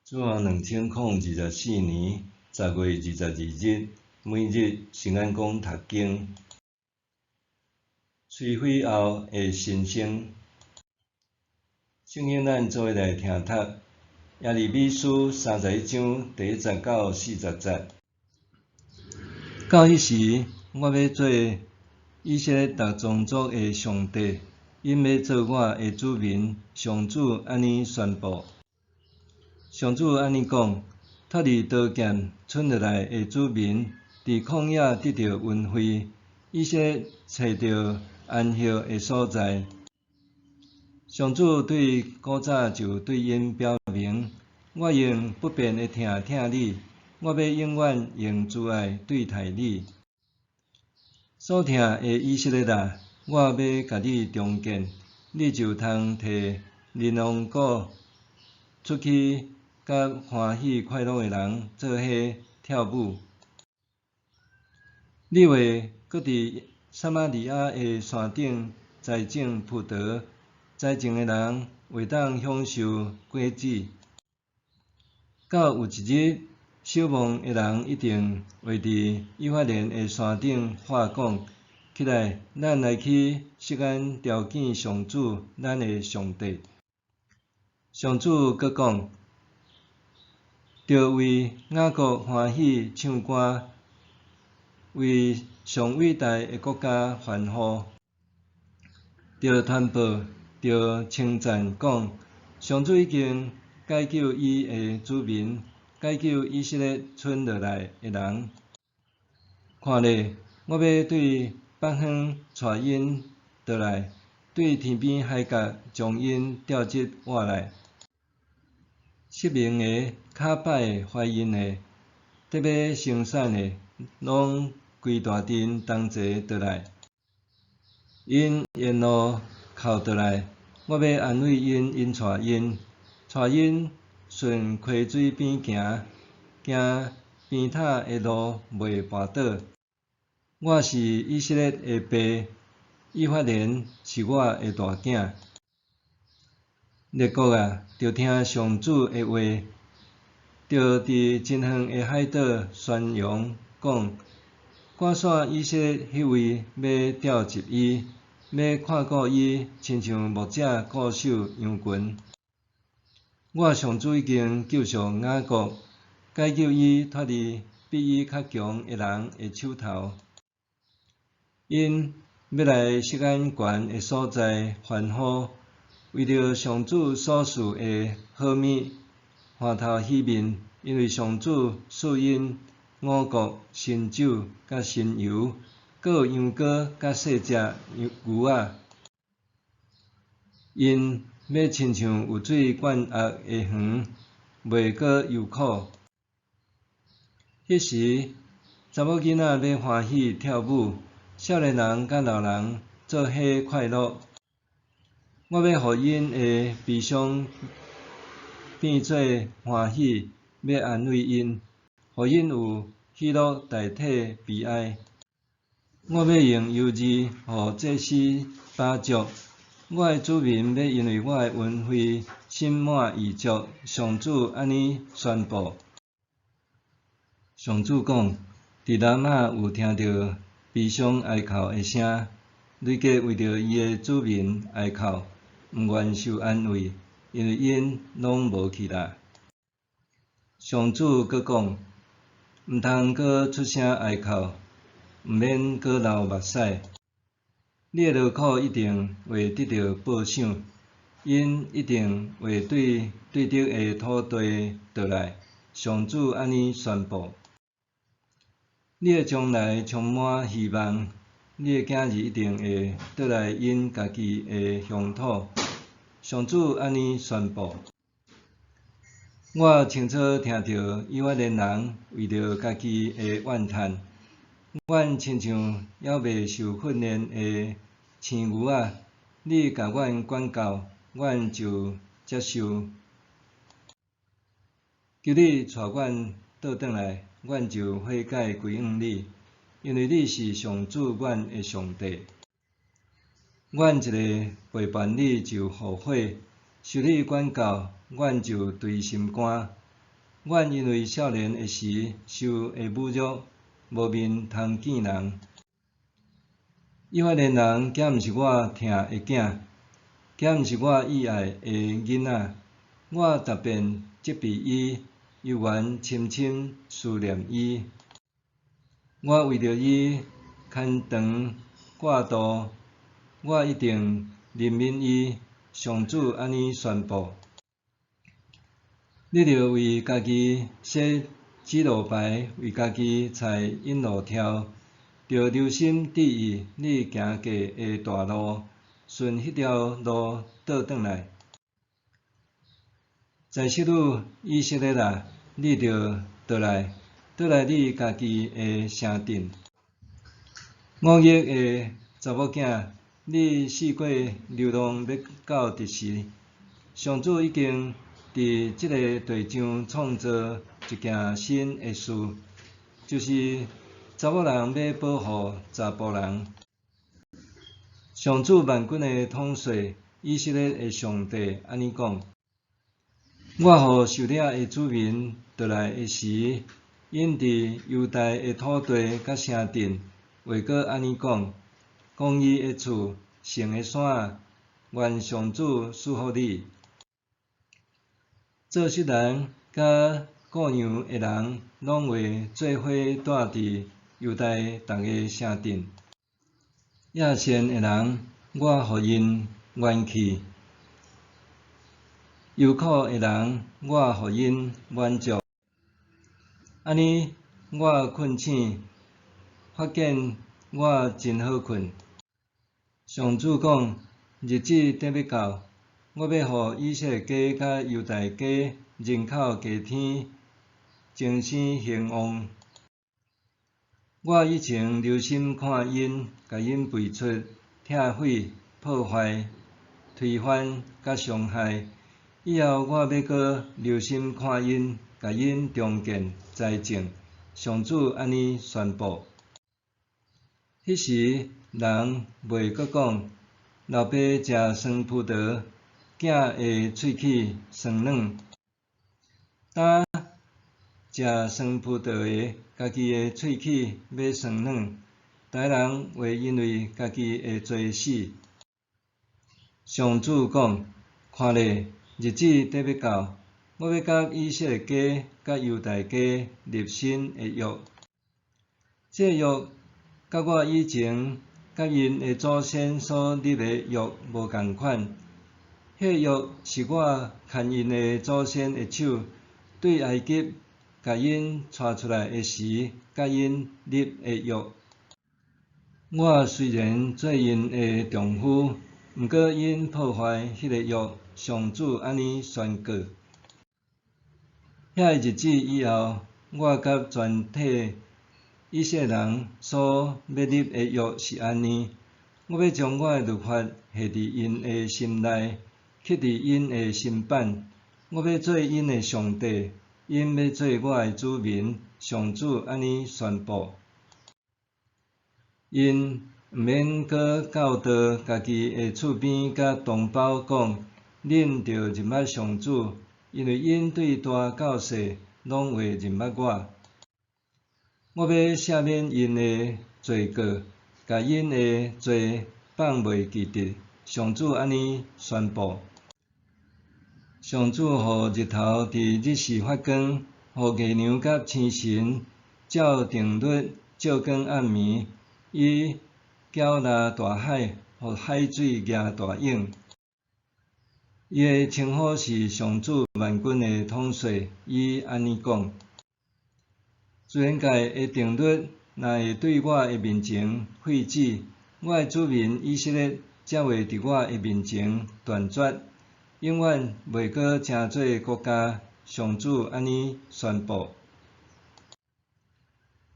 自2024年10月22日，每日成安宫读经，摧毁后的新生。圣经咱做伙来听读，耶利米书31章第1节到40节。到迄时，我要做以色列各宗族的上帝，因要做我的子民。上主安尼宣布。上主安尼讲：脱离刀剑剩落来的子民，伫旷野得到恩惠，以色列找到安息的所在。上主对古早就对因表明：我用不变的疼你，我要永远用慈爱对待你。所疼的以色列啊，我要甲你重建，你就通摕仁王鼓出去，甲欢喜快乐的人做伙跳舞。你会搁伫撒玛利亚的山顶栽种葡萄，栽种的人会当享受果子。到有一日，守望的人一定会伫以法莲的山顶喊讲：起来，咱来去锡安朝见上主，咱的上帝。上主阁讲：着为雅各欢喜唱歌，为上伟大的国家欢呼。着传报，着称赞讲：上主已经解救伊的子民，解救以色列剩落来的人。看咧，我要对北方带因倒来，对天边海角将因调集活来。失明的、骹歹的、怀孕的、得要生产的，拢规大阵同齐倒来。因沿路哭倒来，我要安慰因，带因顺溪水边行，行边塔的路袂绊倒。我是以色列的爸，以法莲是我的大囝。列国啊，着听上主的话，着伫真远的海岛宣扬讲：赶线以色列迄位要调集伊，要看顾伊，亲像牧者固守羊群。我上主已经救赎雅各，解救伊脱离比伊较强的人的手头。因要来锡安悬的所在欢呼，为着上主所赐的好物欢头喜面，因为上主赐因五谷、新酒甲新油，阁有羊羔甲细只牛仔。因要亲像有水灌压的园，袂阁忧苦。迄时，查某囡仔要欢喜跳舞，少年人甲老人做伙快乐。我要互因的悲伤变做欢喜，要安慰因，互因有喜乐代替悲哀。我要用油脂互祭司巴祝，我的子民要因为我的恩惠心满意足。上主安尼宣布。上主讲：伫南亚有听到悲伤哀哭的声，雷格为着伊的子民哀哭，毋愿受安慰，因为因拢无起来。上主阁讲：毋通阁出声哀哭，毋免阁流目屎。你的劳苦一定会得到报赏，因一定会对得的土地倒来。上主安尼宣布。你的将来充满希望，你的囝儿一定会倒来因家己的乡土。上主安尼宣布。我清楚听到以法莲人为着家己的怨叹，阮亲像还未受训练的青牛仔，你甲阮管教，阮就接受；求你带阮倒转来，阮就悔改归向你，因为你是上主阮的上帝。阮一个背叛你就后悔，受你管教，阮就对心肝。阮因为少年的时受会侮辱，无面通见人。伊发现人，皆毋是我疼的囝，皆毋是我意爱的囡仔。我逐遍责备伊，犹原深深思念伊。我为着伊牵肠挂肚，我一定怜悯伊。上主安尼宣布：你着为家己设指路牌，为家己踩引路条，着留心注意你行过的大路，顺迄条路倒转来。在昔日以色列啊，你着倒来你家己的城镇。5亿的查某囝，你试过流浪要到伫时？上主已经伫即个地上创造一件新的事，就是查某人要保护查甫人。上主万军的统帅，以色列的上帝安尼讲：我予受掠的子民倒来的时，因伫犹大的土地甲城镇，话阁安尼讲：公义的厝，圣的山，愿上主赐福你。做失人甲雇羊的人，拢会做伙住伫犹大逐个城镇。亚善的人，我予因元气；忧苦的人，我予因满足。安尼，我困醒，发现我真好困。上主讲：日子得要到，我要予以色列家甲犹大家人口加添，精生兴旺。我以前留心看因，甲因背出、拆毁、破坏、推翻甲伤害。以后我要阁留心看因，甲因重建再正。上主安尼宣布。迄时，人袂阁讲：老爸食酸葡萄，囝的喙齿酸软。当食酸葡萄的，家己的喙齿要酸软，逐个人会因为家己的罪死。上主讲：看咧，日子得要到，我要甲以色列家甲犹大家立新的约。这约甲我以前甲因的祖先所立的约无共款。迄约是我牵因的祖先的手，对埃及甲因带出来的时，甲因立的约。我虽然做因的丈夫，毋过因破坏迄个约，上主安尼宣告。遐个日子以后，我甲全体以色列人所要立的约是安尼：我要将我的律法下伫因的心内，刻伫因的心板。我要做因的上帝，因要做我的子民。上主安尼宣布。因毋免阁教导家己的厝边甲同胞讲：恁着认捌上主，因为因对大到细拢会认捌我。我要赦免因的罪过，甲因的罪放袂记得。上主安尼宣布。上主予日头伫日时发光，予月亮甲星辰照定律照光暗暝。伊搅纳大海，予海水举大涌。伊的称呼是上主万军的统帅。伊安尼讲：自然界的定律，若会对我的面前废止，我的子民以色列才会伫我的面前断绝，永远袂阁成做国家。上主安尼宣布。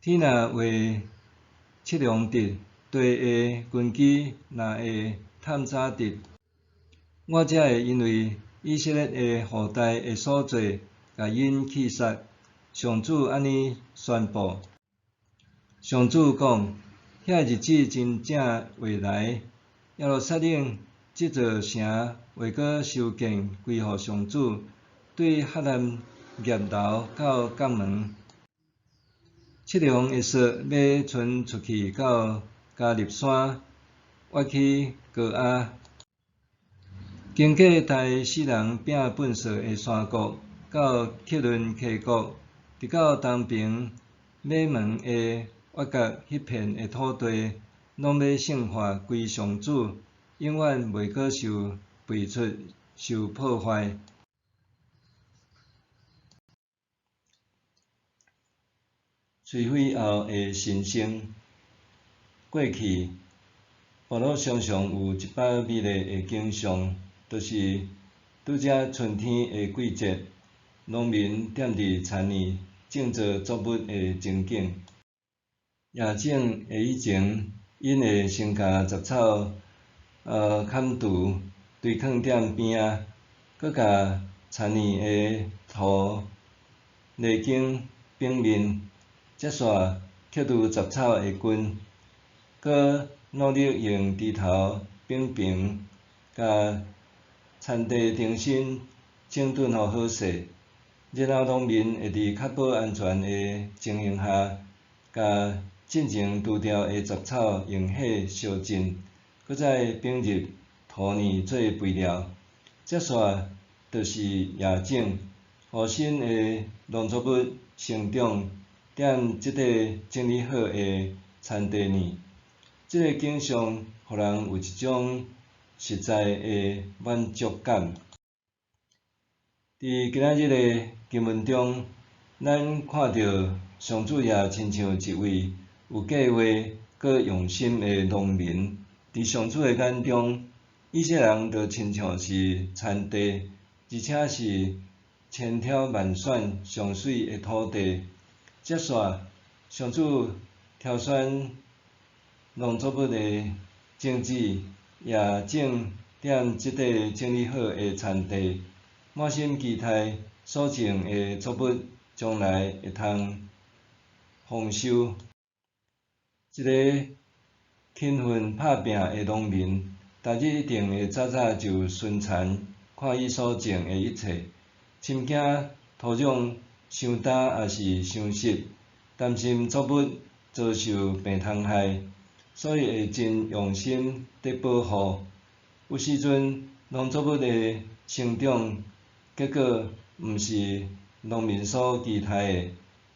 天若为测量值，地的根基若会探查值，我才会因为以色列的后代的所做，甲因气杀。上主安尼宣布。上主讲：遐日子真正会来，耶路撒冷即座城会阁修建归予上主。对赫兰驛头到角门，七龙会说要传出去到加入山，挖起高压，经过台四人并粪扫的山谷，到克伦溪谷，直到东平马门的挖角迄片的土地，拢要圣化归上主，永远袂可受废除、受破坏。摧毁后的新生，过去部落常常有一摆美丽的景象，就是拄则春天的季节，农民踮伫田里种植作物的情景。野种的以前，因会先甲杂草砍除，堆囥踮边仔，搁甲田里的土犁经表面，接续吸除杂草的根，搁努力用枝头扁平，甲田地重新整顿互好势，然后农民会伫确保安全的情形下，甲进前除掉的杂草用火烧尽，搁再并入土泥做肥料。接续就是野种，互新的农作物生长踮即块整理好的田地里。即个景象互人有一种实在的满足感。伫今仔日的经文中，咱看到上主也亲像一位有计划搁用心的农民。伫上主的眼中，以色列人就亲像是田地，而且是千挑万选上水的土地。接续，上主挑选农作物的种子，也种踮即块整理好的田地，满心期待所种的作物将来会通丰收。一个勤奋打拼的农民，逐日一定会早早就巡田，看伊所种的一切，深惊土壤伤干还是伤湿，担心作物遭受病虫害，所以会真用心伫保护。有时阵农作物的生长结果毋是农民所期待的，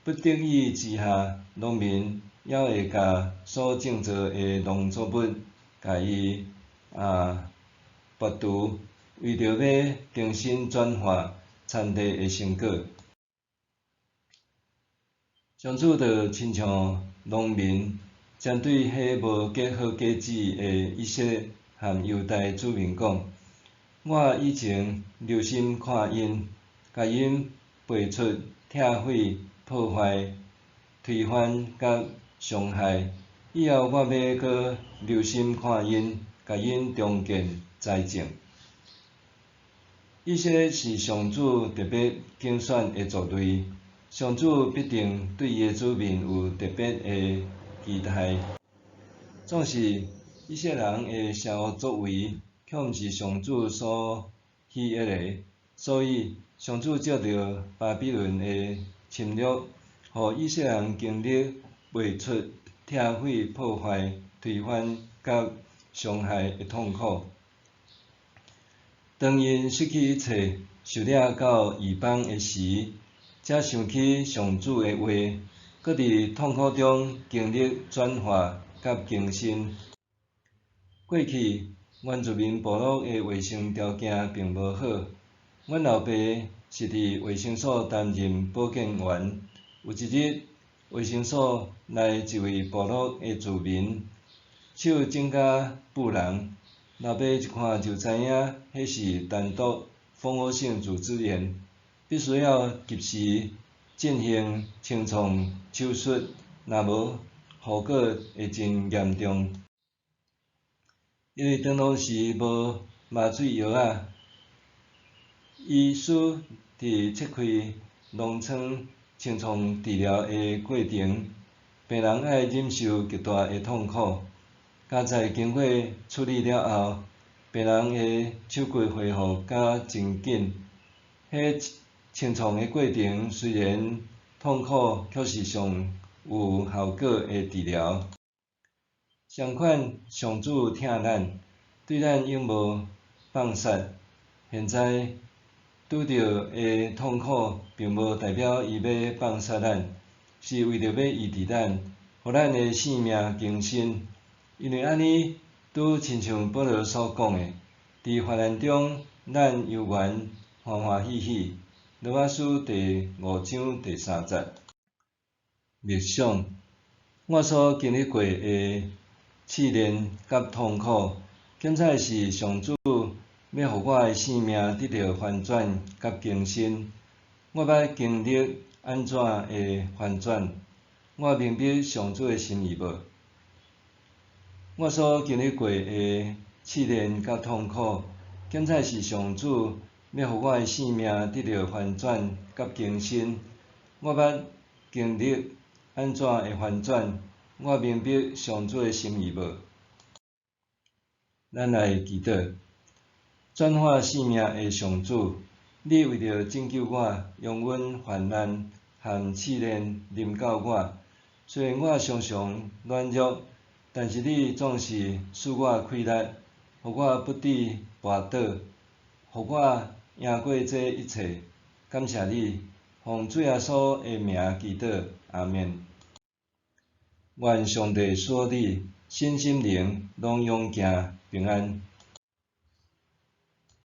不得已之下，农民还会甲所种植的农作物，甲伊拔除，为着要重新转化田地的成果。上主就亲像农民，针对迄无结好果子的以色列和犹太子民讲：我以前留心看因，甲因培出、拆毁、破坏、推翻甲伤害。以后我要搁留心看因，甲因重建栽种。以色列是上主特别拣选的族类。上主必定对伊的子民有特别的期待，总是以色列人的邪恶作为，却毋是上主所喜悦的。所以，上主借着巴比伦的侵略，互以色列人经历卖出、拆毁、破坏、推翻甲伤害的痛苦。当因失去一切，受掠到异邦的时，才想起上主的话，搁伫痛苦中经历转化甲更新。过去原住民部落的卫生条件并无好，阮老爸是伫卫生所担任保健员。有一日，卫生所来一位部落的居民，手整甲布人，老爸一看就知影，迄是单独蜂窝性组织炎。必须要及时进行清创手术，若无后果会真严重。因为当当时无麻醉药仔，医师伫切开脓疮清创治疗的过程，病人爱忍受极大的痛苦。加在经过处理了后，病人的手骨恢复甲真紧。迄清创的过程虽然痛苦，却是上有效果的治疗。相款，上主疼咱，对咱永无放杀。现在拄着的痛苦，并无代表伊要放杀咱，是为着要医治咱，互咱的性命更新。因为安尼，拄亲像保罗所讲的，伫患难中，咱犹原欢欢喜喜。罗马书第5章第3节。默想，我所经历过的试炼甲痛苦，检采是上主要互我的性命得到翻转甲更新。我捌经历安怎的翻转？我明白上主的心意无？我所经历过的试炼甲痛苦，检采是上主要互我的性命得到翻转甲更新。我捌经历安怎的翻转？我明白上主的心意无？咱来祈祷，转化性命的上主，你为着拯救我，用阮患难和试炼临到我。虽然我常常软弱，但是你总是赐我气力，互我不致跋倒，互我赢过这一切。感谢你，奉主耶稣的名祈祷，阿们。愿上帝赐你身心灵拢永行平安。